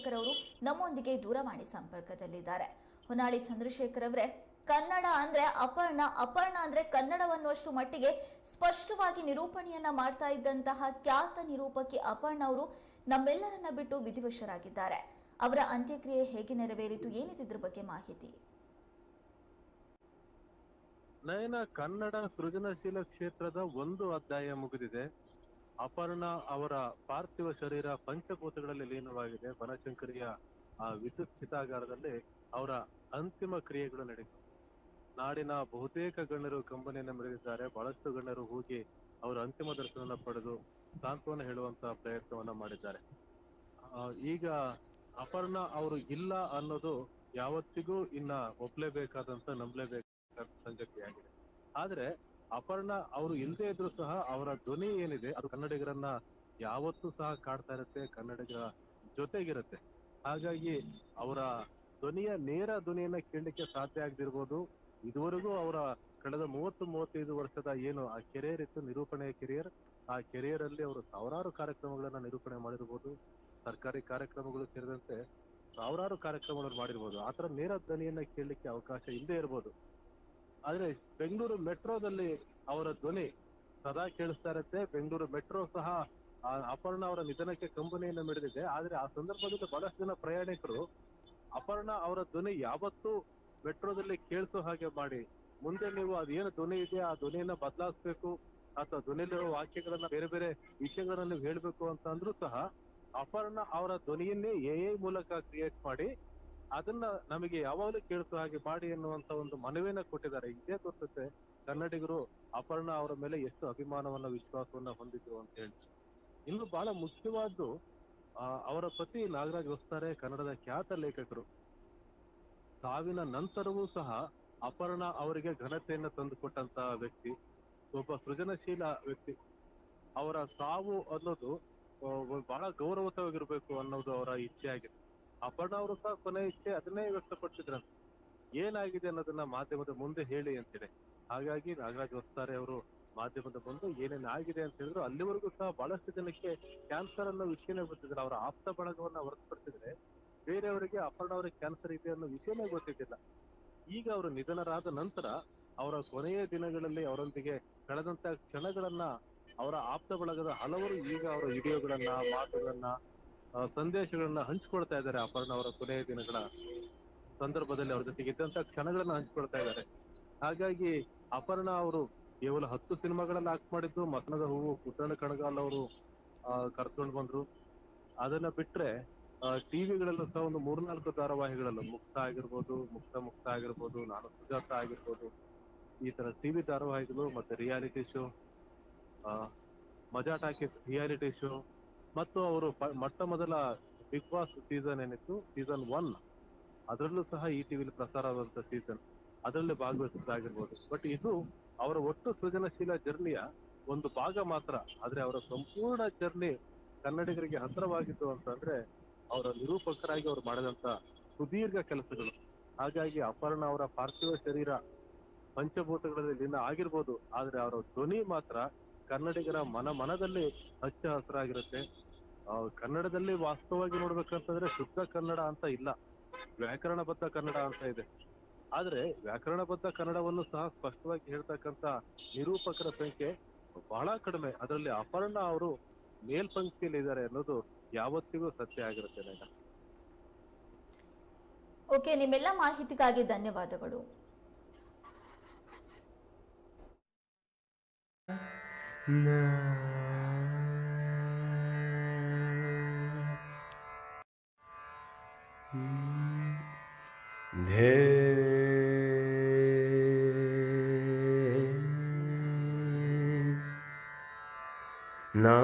ಚಂದ್ರಶೇಖರ್ ಅವರು ನಮ್ಮೊಂದಿಗೆ ದೂರವಾಣಿ ಸಂಪರ್ಕದಲ್ಲಿದ್ದಾರೆ. ಹೊನ್ನಾಳಿ ಚಂದ್ರಶೇಖರ್ ಅವರೇ, ಕನ್ನಡ ಅಂದ್ರೆ ಅಪರ್ಣ ಅಂದ್ರೆ ಕನ್ನಡವನ್ನುವಷ್ಟು ಮಟ್ಟಿಗೆ ಸ್ಪಷ್ಟವಾಗಿ ನಿರೂಪಣೆಯನ್ನ ಮಾಡ್ತಾ ಇದ್ದಂತಹ ಖ್ಯಾತ ನಿರೂಪಕಿ ಅಪರ್ಣ ಅವರು ನಮ್ಮೆಲ್ಲರನ್ನ ಬಿಟ್ಟು ವಿಧಿವಶರಾಗಿದ್ದಾರೆ. ಅವರ ಅಂತ್ಯಕ್ರಿಯೆ ಹೇಗೆ ನೆರವೇರಿತು, ಏನಿದೆ ಇದ್ರ ಬಗ್ಗೆ ಮಾಹಿತಿ? ನಯನ, ಕನ್ನಡ ಸೃಜನಶೀಲ ಕ್ಷೇತ್ರದ ಒಂದು ಅಧ್ಯಾಯ ಮುಗಿದಿದೆ. ಅಪರ್ಣ ಅವರ ಪಾರ್ಥಿವ ಶರೀರ ಪಂಚಭೂತಗಳಲ್ಲಿ ಲೀನವಾಗಿದೆ. ಬನಶಂಕರಿಯ ವಿದ್ಯುತ್ ಚಿತಾಗಾರದಲ್ಲಿ ಅವರ ಅಂತಿಮ ಕ್ರಿಯೆಗಳು ನಡೆಯಿತು. ನಾಡಿನ ಬಹುತೇಕ ಗಣ್ಯರು ಕಂಬನಿಯನ್ನು ಮೆರೆದಿದ್ದಾರೆ. ಬಹಳಷ್ಟು ಗಣ್ಯರು ಹೋಗಿ ಅವರ ಅಂತಿಮ ದರ್ಶನ ಪಡೆದು ಸಾಂತ್ವನ ಹೇಳುವಂತಹ ಪ್ರಯತ್ನವನ್ನ ಮಾಡಿದ್ದಾರೆ. ಈಗ ಅಪರ್ಣ ಅವರು ಇಲ್ಲ ಅನ್ನೋದು ಯಾವತ್ತಿಗೂ ಇನ್ನ ಒಪ್ಲೇಬೇಕಾದಂತ ನಂಬಲೇಬೇಕಾದ ಸಂಗತಿಯಾಗಿದೆ. ಆದ್ರೆ ಅಪರ್ಣ ಅವರು ಇಲ್ಲದೆ ಇದ್ರು ಸಹ ಅವರ ಧ್ವನಿ ಏನಿದೆ ಅದು ಕನ್ನಡಿಗರನ್ನ ಯಾವತ್ತೂ ಸಹ ಕಾಡ್ತಾ ಇರುತ್ತೆ, ಕನ್ನಡಿಗರ ಜೊತೆಗಿರುತ್ತೆ. ಹಾಗಾಗಿ ಅವರ ನೇರ ಧ್ವನಿಯನ್ನ ಕೇಳಲಿಕ್ಕೆ ಸಾಧ್ಯ ಆಗದಿರ್ಬೋದು. ಇದುವರೆಗೂ ಅವರ ಕಳೆದ 30-35 ವರ್ಷದ ಏನು ಆ ಕೆರಿಯರ್ ಇತ್ತು, ನಿರೂಪಣೆಯ ಕೆರಿಯರ್, ಆ ಕೆರಿಯರ್ ಅಲ್ಲಿ ಅವರು ಸಾವಿರಾರು ಕಾರ್ಯಕ್ರಮಗಳನ್ನ ನಿರೂಪಣೆ ಮಾಡಿರ್ಬೋದು. ಸರ್ಕಾರಿ ಕಾರ್ಯಕ್ರಮಗಳು ಸೇರಿದಂತೆ ಸಾವಿರಾರು ಕಾರ್ಯಕ್ರಮಗಳನ್ನು ಮಾಡಿರ್ಬೋದು. ಆತರ ನೇರ ಧ್ವನಿಯನ್ನ ಕೇಳಲಿಕ್ಕೆ ಅವಕಾಶ ಇಲ್ಲದೆ ಇರ್ಬೋದು. ಆದ್ರೆ ಬೆಂಗಳೂರು ಮೆಟ್ರೋದಲ್ಲಿ ಅವರ ಧ್ವನಿ ಸದಾ ಕೇಳಿಸ್ತಾ ಇರುತ್ತೆ. ಬೆಂಗಳೂರು ಮೆಟ್ರೋ ಸಹ ಅಪರ್ಣ ಅವರ ನಿಧನಕ್ಕೆ ಕಂಬನಿಯನ್ನು ಮಿಡಿದಿದೆ. ಆದ್ರೆ ಆ ಸಂದರ್ಭದಲ್ಲಿ ಬಹಳಷ್ಟು ಜನ ಪ್ರಯಾಣಿಕರು ಅಪರ್ಣ ಅವರ ಧ್ವನಿ ಯಾವತ್ತೂ ಮೆಟ್ರೋದಲ್ಲಿ ಕೇಳಿಸೋ ಹಾಗೆ ಮಾಡಿ, ಮುಂದೆ ನೀವು ಅದೇನು ಧ್ವನಿ ಇದೆ ಆ ಧ್ವನಿಯನ್ನ ಬದಲಾಯಿಸ್ಬೇಕು ಅಥವಾ ಧ್ವನಿಯಲ್ಲಿರೋ ವಾಕ್ಯಗಳನ್ನ ಬೇರೆ ಬೇರೆ ವಿಷಯಗಳನ್ನ ನೀವು ಹೇಳ್ಬೇಕು ಅಂತ ಅಂದ್ರೂ ಸಹ ಅಪರ್ಣ ಅವರ ಧ್ವನಿಯನ್ನೇ AI ಮೂಲಕ ಕ್ರಿಯೇಟ್ ಮಾಡಿ ಅದನ್ನ ನಮಗೆ ಯಾವಾಗಲೂ ಕೇಳಿಸೋ ಹಾಗೆ ಮಾಡಿ ಎನ್ನುವಂತ ಒಂದು ಮನವಿಯನ್ನ ಕೊಟ್ಟಿದ್ದಾರೆ. ಇದೇ ತೋರಿಸುತ್ತೆ ಕನ್ನಡಿಗರು ಅಪರ್ಣ ಅವರ ಮೇಲೆ ಎಷ್ಟು ಅಭಿಮಾನವನ್ನ ವಿಶ್ವಾಸವನ್ನ ಹೊಂದಿದ್ರು ಅಂತ ಹೇಳಿ. ಇನ್ನು ಬಹಳ ಮುಖ್ಯವಾದ್ದು, ಅವರ ಪತಿ ನಾಗರಾಜ್ ಹೊಸ್ತಾರೆ ಕನ್ನಡದ ಖ್ಯಾತ ಲೇಖಕರು. ಸಾವಿನ ನಂತರವೂ ಸಹ ಅಪರ್ಣ ಅವರಿಗೆ ಘನತೆಯನ್ನ ತಂದುಕೊಟ್ಟಂತ ವ್ಯಕ್ತಿ, ಒಬ್ಬ ಸೃಜನಶೀಲ ವ್ಯಕ್ತಿ. ಅವರ ಸಾವು ಅನ್ನೋದು ಬಹಳ ಗೌರವಯುತವಾಗಿರ್ಬೇಕು ಅನ್ನೋದು ಅವರ ಇಚ್ಛೆ ಆಗಿದೆ. ಅಪರ್ಣ ಅವರು ಸಹ ಕೊನೆ ಇಚ್ಛೆ ಅದನ್ನೇ ವ್ಯಕ್ತಪಡಿಸಿದ್ರಂತೆ, ಏನಾಗಿದೆ ಅನ್ನೋದನ್ನ ಮಾಧ್ಯಮದ ಮುಂದೆ ಹೇಳಿ ಅಂತೇಳಿ. ಹಾಗಾಗಿ ನಾಗರಾಜ್ ಹೊಸ್ತಾರೆ ಅವರು ಮಾಧ್ಯಮದ ಬಂದು ಏನೇನ್ ಆಗಿದೆ ಅಂತ ಹೇಳಿದ್ರು. ಅಲ್ಲಿವರೆಗೂ ಸಹ ಬಹಳಷ್ಟು ಜನಕ್ಕೆ ಕ್ಯಾನ್ಸರ್ ಅನ್ನೋ ವಿಷಯನೇ ಗೊತ್ತಿದ್ರು. ಅವರ ಆಪ್ತ ಬಳಗವನ್ನ ಹೊರತುಪಡಿಸಿದ್ರೆ ಬೇರೆಯವರಿಗೆ ಅಪರ್ಣ ಅವರಿಗೆ ಕ್ಯಾನ್ಸರ್ ಇದೆ ಅನ್ನೋ ವಿಷಯನೇ ಗೊತ್ತಿದ್ದಿಲ್ಲ. ಈಗ ಅವರು ನಿಧನರಾದ ನಂತರ ಅವರ ಕೊನೆಯ ದಿನಗಳಲ್ಲಿ ಅವರೊಂದಿಗೆ ಕಳೆದಂತ ಕ್ಷಣಗಳನ್ನ ಅವರ ಆಪ್ತ ಬಳಗದ ಹಲವರು ಈಗ ಅವರ ವಿಡಿಯೋಗಳನ್ನ, ಮಾತುಗಳನ್ನ, ಸಂದೇಶಗಳನ್ನ ಹಂಚ್ಕೊಳ್ತಾ ಇದ್ದಾರೆ. ಅಪರ್ಣ ಅವರ ಕೊನೆಯ ದಿನಗಳ ಸಂದರ್ಭದಲ್ಲಿ ಅವ್ರ ಜೊತೆಗೆ ಇದ್ದಂತ ಕ್ಷಣಗಳನ್ನ ಹಂಚ್ಕೊಳ್ತಾ ಇದ್ದಾರೆ. ಹಾಗಾಗಿ ಅಪರ್ಣ ಅವರು ಕೇವಲ 10 ಸಿನಿಮಾಗಳಲ್ಲಿ ಆಕ್ಟ್ ಮಾಡಿದ್ದು. ಮಸಣದ ಹೂವು, ಪುಟ್ಟಣ ಕಣಗಾಲ್ ಅವರು ಕರ್ಕೊಂಡು ಬಂದ್ರು. ಅದನ್ನ ಬಿಟ್ರೆ ಟಿವಿಗಳಲ್ಲೂ ಸಹ ಒಂದು 3-4 ಧಾರಾವಾಹಿಗಳಲ್ಲೂ, ಮುಕ್ತ ಆಗಿರ್ಬೋದು, ಮುಕ್ತ ಆಗಿರ್ಬೋದು, ನಾನು ಸುಜಾತ ಆಗಿರ್ಬೋದು, ಈ ತರ ಟಿವಿ ಧಾರಾವಾಹಿಗಳು ಮತ್ತೆ ರಿಯಾಲಿಟಿ ಶೋ, ಮಜಾ ಟಾಕೀಸ್ ರಿಯಾಲಿಟಿ ಶೋ, ಮತ್ತು ಅವರು ಮೊಟ್ಟ ಮೊದಲ ಬಿಗ್ ಬಾಸ್ ಸೀಸನ್ ಏನಿತ್ತು, ಸೀಸನ್ 1, ಅದರಲ್ಲೂ ಸಹ ಈ ಟಿವಿಲಿ ಪ್ರಸಾರ ಆದಂತ ಸೀಸನ್, ಅದರಲ್ಲಿ ಭಾಗವಹಿಸಿದ್ದಾಗಿರ್ಬೋದು. ಬಟ್ ಇದು ಅವರ ಒಟ್ಟು ಸೃಜನಶೀಲ ಜರ್ನಿಯ ಒಂದು ಭಾಗ ಮಾತ್ರ. ಆದ್ರೆ ಅವರ ಸಂಪೂರ್ಣ ಜರ್ನಿ ಕನ್ನಡಿಗರಿಗೆ ಹತ್ತಿರವಾಗಿತ್ತು ಅಂತಂದ್ರೆ ಅವರ ನಿರೂಪಕರಾಗಿ ಅವರು ಮಾಡಿದಂತ ಸುದೀರ್ಘ ಕೆಲಸಗಳು. ಹಾಗಾಗಿ ಅಪರ್ಣ ಅವರ ಪಾರ್ಥಿವ ಶರೀರ ಪಂಚಭೂತಗಳಲ್ಲಿ ಲೀನ ಆಗಿರ್ಬೋದು, ಆದ್ರೆ ಅವರ ಧ್ವನಿ ಮಾತ್ರ ಕನ್ನಡಿಗರ ಮನದಲ್ಲಿ ಹಚ್ಚ ಹಸಿರಾಗಿರುತ್ತೆ. ಕನ್ನಡದಲ್ಲಿ ವಾಸ್ತವವಾಗಿ ನೋಡ್ಬೇಕಂತಂದ್ರೆ ಶುದ್ಧ ಕನ್ನಡ ಅಂತ ಇಲ್ಲ, ವ್ಯಾಕರಣಬದ್ಧ ಕನ್ನಡ ಅಂತ ಇದೆ. ಆದ್ರೆ ವ್ಯಾಕರಣಬದ್ಧ ಕನ್ನಡವನ್ನು ಸಹ ಸ್ಪಷ್ಟವಾಗಿ ಹೇಳ್ತಕ್ಕಂತ ನಿರೂಪಕರ ಸಂಖ್ಯೆ ಬಹಳ ಕಡಿಮೆ. ಅದರಲ್ಲಿ ಅಪರ್ಣ ಅವರು ಮೇಲ್ಪಂಕ್ತಿಯಲ್ಲಿ ಇದ್ದಾರೆ ಅನ್ನೋದು ಯಾವತ್ತಿಗೂ ಸತ್ಯ ಆಗಿರುತ್ತೆ. ಓಕೆ, ನಿಮ್ಮೆಲ್ಲ ಮಾಹಿತಿಗಾಗಿ ಧನ್ಯವಾದಗಳು. ನಾ